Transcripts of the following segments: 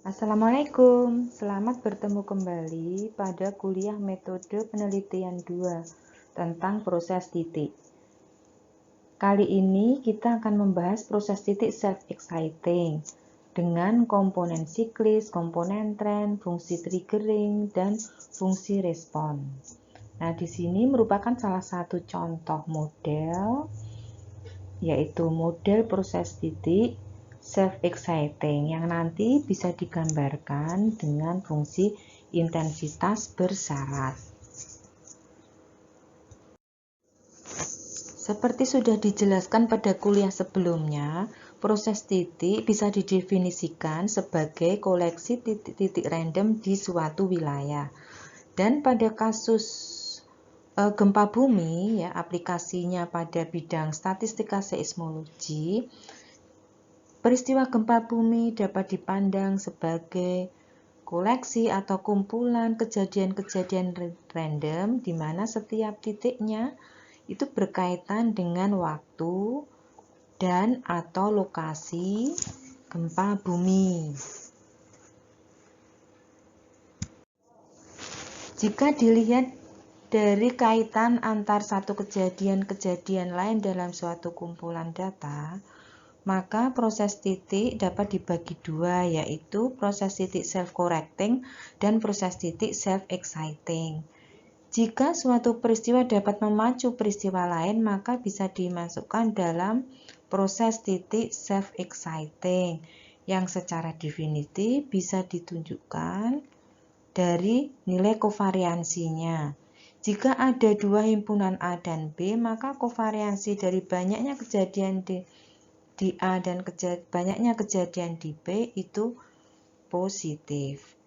Assalamualaikum, selamat bertemu kembali pada kuliah metode penelitian 2 tentang proses titik. Kali ini kita akan membahas proses titik self-exciting dengan komponen siklis, komponen tren, fungsi triggering, dan fungsi respon. Nah, di sini merupakan salah satu contoh model, yaitu model proses titik self-exciting yang nanti bisa digambarkan dengan fungsi intensitas bersyarat. Seperti sudah dijelaskan pada kuliah sebelumnya, proses titik bisa didefinisikan sebagai koleksi titik-titik random di suatu wilayah. Dan pada kasus gempa bumi, ya, aplikasinya pada bidang statistika seismologi, peristiwa gempa bumi dapat dipandang sebagai koleksi atau kumpulan kejadian-kejadian random di mana setiap titiknya itu berkaitan dengan waktu dan atau lokasi gempa bumi. Jika dilihat dari kaitan antar satu kejadian-kejadian lain dalam suatu kumpulan data, maka proses titik dapat dibagi dua, yaitu proses titik self-correcting dan proses titik self-exciting. Jika suatu peristiwa dapat memacu peristiwa lain, maka bisa dimasukkan dalam proses titik self-exciting yang secara definitif bisa ditunjukkan dari nilai kovariansinya. Jika ada dua himpunan A dan B, maka kovariansi dari banyaknya kejadian di A dan banyaknya kejadian di B itu positif.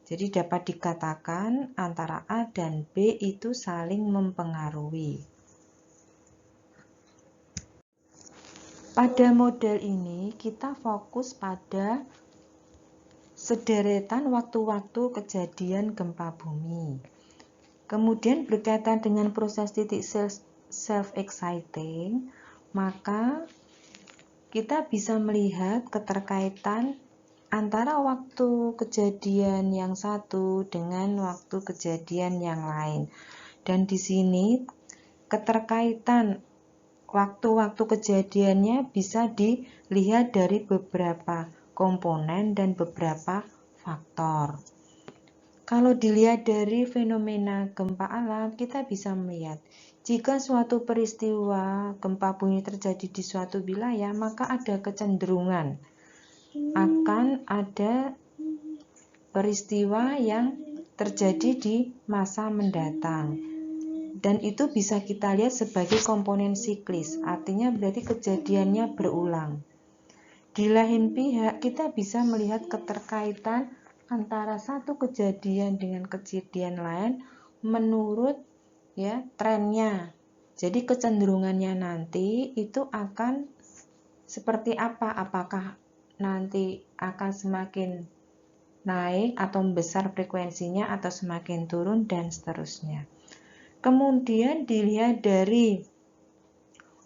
Jadi dapat dikatakan antara A dan B itu saling mempengaruhi. Pada model ini kita fokus pada sederetan waktu-waktu kejadian gempa bumi. Kemudian berkaitan dengan proses titik self-exciting, maka kita bisa melihat keterkaitan antara waktu kejadian yang satu dengan waktu kejadian yang lain. Dan di sini keterkaitan waktu-waktu kejadiannya bisa dilihat dari beberapa komponen dan beberapa faktor. Kalau dilihat dari fenomena gempa alam, kita bisa melihat jika suatu peristiwa gempa bumi terjadi di suatu wilayah, maka ada kecenderungan akan ada peristiwa yang terjadi di masa mendatang. Dan itu bisa kita lihat sebagai komponen siklis, artinya berarti kejadiannya berulang. Di lain pihak, kita bisa melihat keterkaitan antara satu kejadian dengan kejadian lain menurut trennya. Jadi kecenderungannya nanti itu akan seperti apa? Apakah nanti akan semakin naik atau besar frekuensinya atau semakin turun dan seterusnya. Kemudian dilihat dari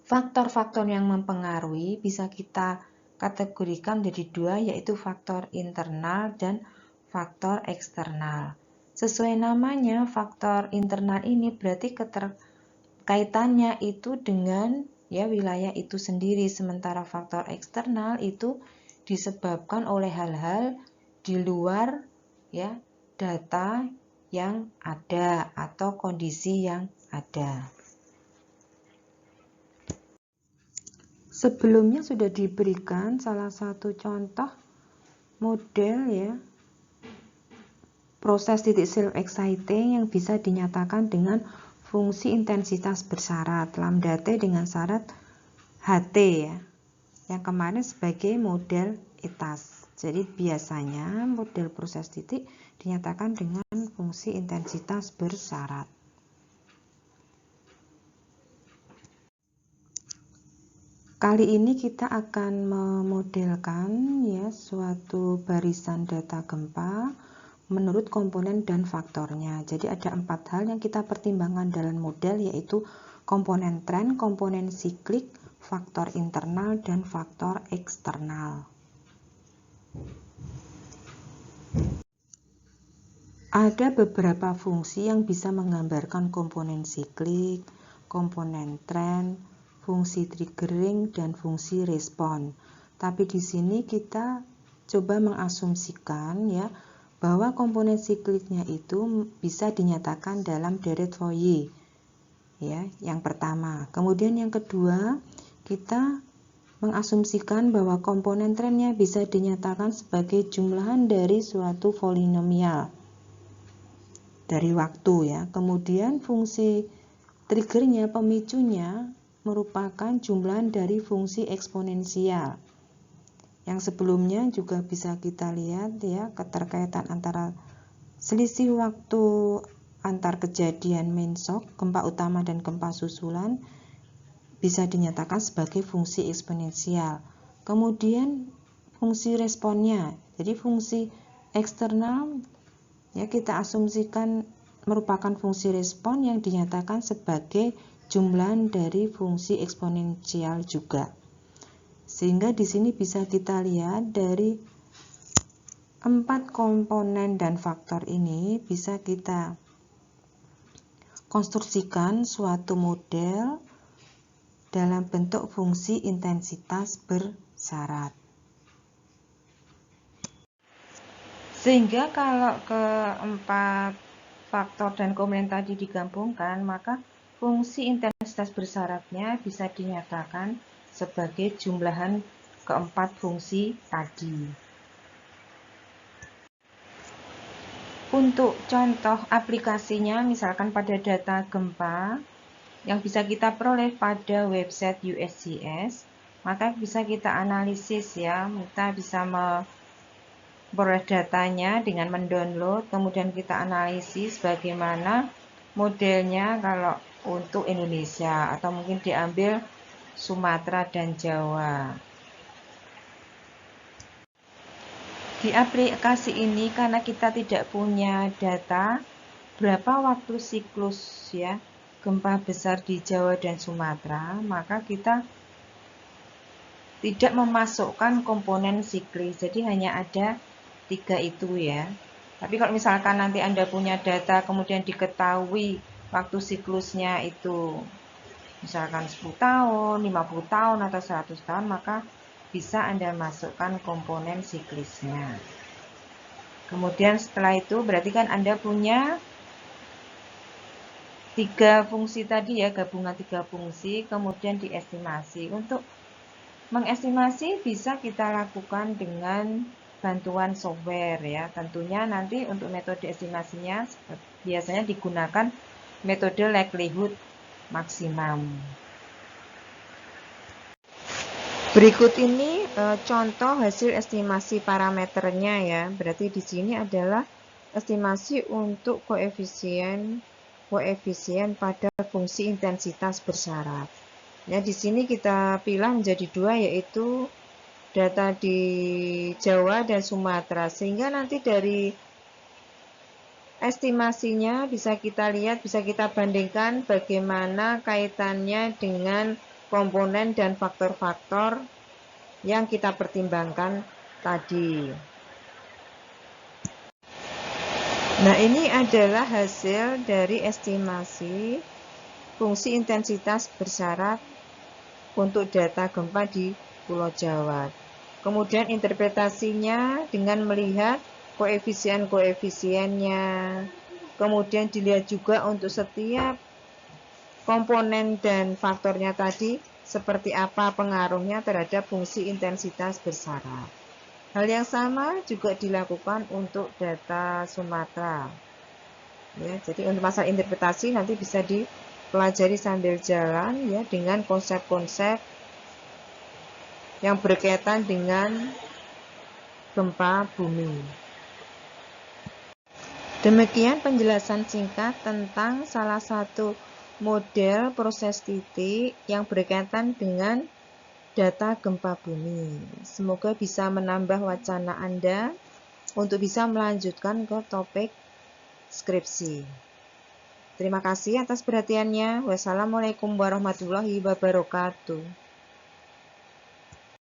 faktor-faktor yang mempengaruhi bisa kita kategorikan menjadi dua, yaitu faktor internal dan faktor eksternal. Sesuai namanya, faktor internal ini berarti keterkaitannya itu dengan wilayah itu sendiri, sementara faktor eksternal itu disebabkan oleh hal-hal di luar data yang ada atau kondisi yang ada. Sebelumnya sudah diberikan salah satu contoh model proses titik self-exciting yang bisa dinyatakan dengan fungsi intensitas bersyarat lambda T dengan syarat HT yang kemarin sebagai model ETAS. Jadi biasanya model proses titik dinyatakan dengan fungsi intensitas bersyarat. Kali ini kita akan memodelkan suatu barisan data gempa menurut komponen dan faktornya. Jadi ada 4 hal yang kita pertimbangkan dalam model, yaitu komponen tren, komponen siklik, faktor internal, dan faktor eksternal. Ada beberapa fungsi yang bisa menggambarkan komponen siklik, komponen tren, fungsi triggering, dan fungsi respon. Tapi di sini kita coba mengasumsikan ya bahwa komponen sikliknya itu bisa dinyatakan dalam deret Fourier. Ya, yang pertama. Kemudian yang kedua, kita mengasumsikan bahwa komponen trennya bisa dinyatakan sebagai jumlahan dari suatu polinomial dari waktu ya. Kemudian fungsi triggernya, pemicunya merupakan jumlahan dari fungsi eksponensial. Yang sebelumnya juga bisa kita lihat ya keterkaitan antara selisih waktu antar kejadian main shock, gempa utama dan gempa susulan bisa dinyatakan sebagai fungsi eksponensial. Kemudian fungsi responnya, jadi fungsi eksternal ya kita asumsikan merupakan fungsi respon yang dinyatakan sebagai jumlahan dari fungsi eksponensial juga. Sehingga di sini bisa kita lihat dari 4 komponen dan faktor ini bisa kita konstruksikan suatu model dalam bentuk fungsi intensitas bersyarat. Sehingga kalau keempat faktor dan komponen tadi digabungkan, maka fungsi intensitas bersyaratnya bisa dinyatakan sebagai jumlahan keempat fungsi tadi. Untuk contoh aplikasinya, misalkan pada data gempa yang bisa kita peroleh pada website USGS, maka bisa kita analisis ya, kita bisa memperoleh datanya dengan mendownload, kemudian kita analisis bagaimana modelnya kalau untuk Indonesia atau mungkin diambil Sumatera dan Jawa. Di aplikasi ini karena kita tidak punya data berapa waktu siklus ya gempa besar di Jawa dan Sumatera, maka kita tidak memasukkan komponen siklis, jadi hanya ada 3 itu ya. Tapi kalau misalkan nanti Anda punya data kemudian diketahui waktu siklusnya itu misalkan 10 tahun, 50 tahun atau 100 tahun, maka bisa Anda masukkan komponen siklisnya. Kemudian setelah itu berarti kan Anda punya 3 fungsi tadi ya, gabungan 3 fungsi, kemudian diestimasi. Untuk mengestimasi bisa kita lakukan dengan bantuan software ya. Tentunya nanti untuk metode estimasinya biasanya digunakan metode likelihood maksimum. Berikut ini contoh hasil estimasi parameternya ya. Berarti di sini adalah estimasi untuk koefisien pada fungsi intensitas bersyarat. Ya, di sini kita pilih menjadi 2 yaitu data di Jawa dan Sumatera, sehingga nanti dari estimasinya bisa kita lihat, bisa kita bandingkan bagaimana kaitannya dengan komponen dan faktor-faktor yang kita pertimbangkan tadi. Nah, ini adalah hasil dari estimasi fungsi intensitas bersyarat untuk data gempa di Pulau Jawa. Kemudian interpretasinya dengan melihat koefisien-koefisiennya. Kemudian dilihat juga untuk setiap komponen dan faktornya tadi seperti apa pengaruhnya terhadap fungsi intensitas bersyarat. Hal yang sama juga dilakukan untuk data Sumatera. Ya, jadi untuk masalah interpretasi nanti bisa dipelajari sambil jalan ya dengan konsep-konsep yang berkaitan dengan gempa bumi. Demikian penjelasan singkat tentang salah satu model proses titik yang berkaitan dengan data gempa bumi. Semoga bisa menambah wacana Anda untuk bisa melanjutkan ke topik skripsi. Terima kasih atas perhatiannya. Wassalamualaikum warahmatullahi wabarakatuh.